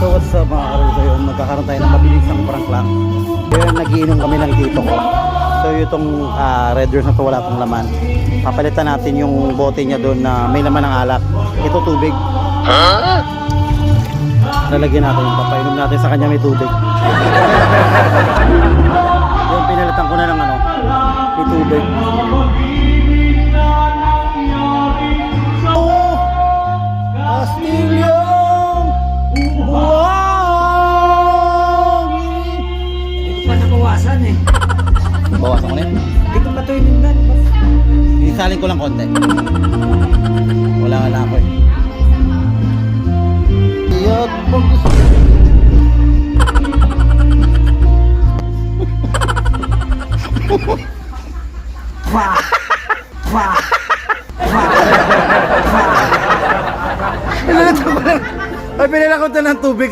So what's up mga karuso, yun magkakaroon tayo ng mabilisang prank lang. Kaya nagiinom kami ng tito ko. So itong red doors na to wala pong laman. Papalitan natin yung bote niya doon na may laman ng alak. Ito tubig. Lalagyan natin, papainom natin sa kanya may tubig. Yung pinalitan ko na ng ano, may tubig. Oh! Kastilyong buwang! Hindi ko pa nabawasan eh. Bawasan ko na yun. Hindi ko pa ito inindan. Isalin ko lang konti. Wala na ako eh. Iyot pag gusto. Wah! Wah! Pinalitan ko lang. Ay, pinalitan ko ng tubig.